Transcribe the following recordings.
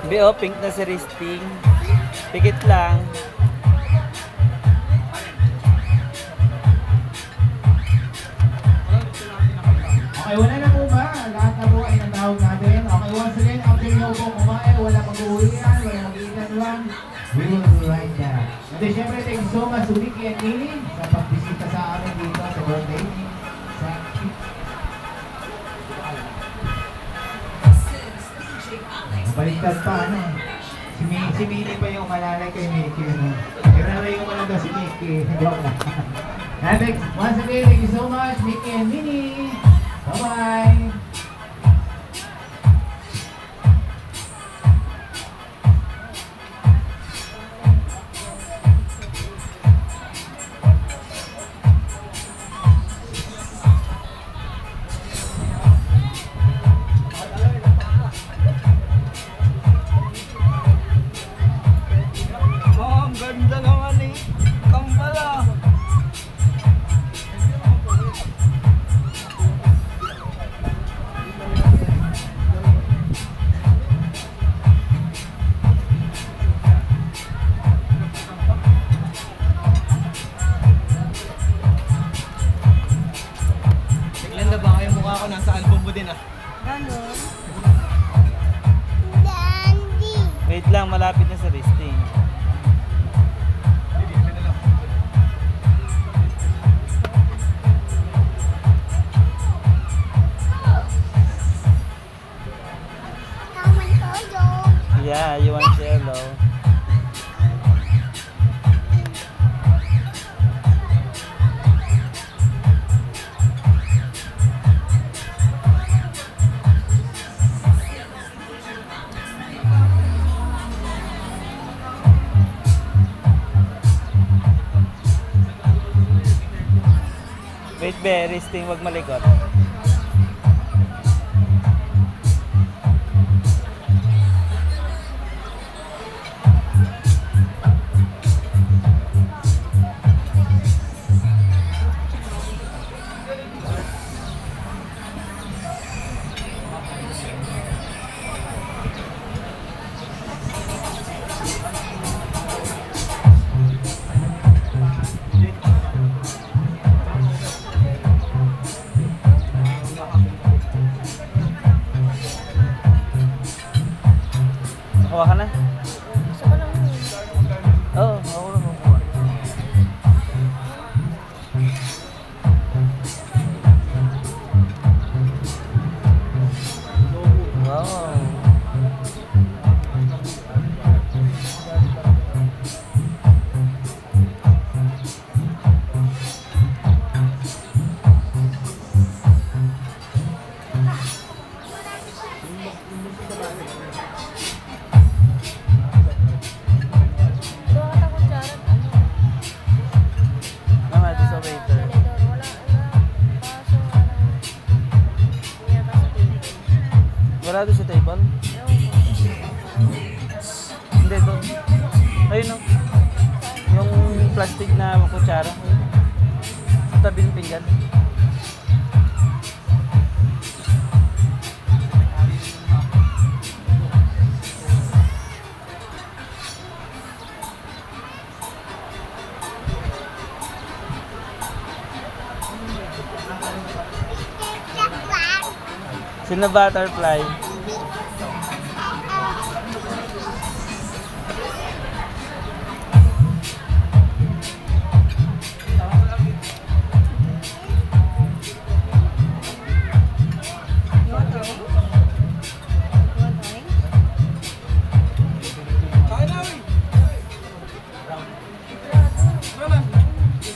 Bio, pink na si Risting. Pikit lang. Okay, wala na po ba? Lahat na po ay natawag natin. Okay, once again, after nyo po kumain, wala mag-uwian, wala mag-iitan lang. We will write that. At syempre, thank you so much, Ricky and Nini, sa pagbisita sa amin dito sa birthday. Sa baliktad pa, ano? Si Mini pa yung malalay kay Mickey, ano? Irarayo mo lang daw si Mickey. Joke lang. And once again, thank you so much, Mickey and Mini. Bye-bye! Oh, ang ganda naman eh. Kambala. Ganda ba yung mukha ko nasa album mo din ah? Ganon. Wait lang, malapit na sa Risting. Yeah, you want yellow. Wait, be, Risting, wag malikot. Kuha ka na? Gusto ko lang yun. Oo, ako na kukuha. Wow. Gawa ka kutsara. Mama, ito sa waiter. Wala. Kaso, hindi yata sa table. Wala doon sa table? Ewan ko. Hindi, doon. Ayun o. Yung plastic na kutsara. Sa tabi ng pinggan. Sino butterfly?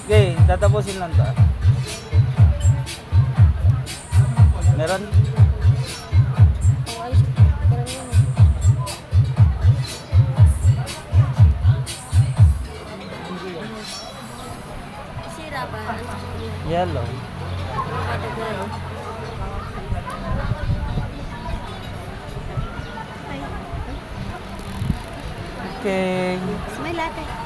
Okay, tatapusin lang to. Meron? Ang ayos. Parang yun. Sira ba? Yellow. Nakatagay. Okay. Smile ate.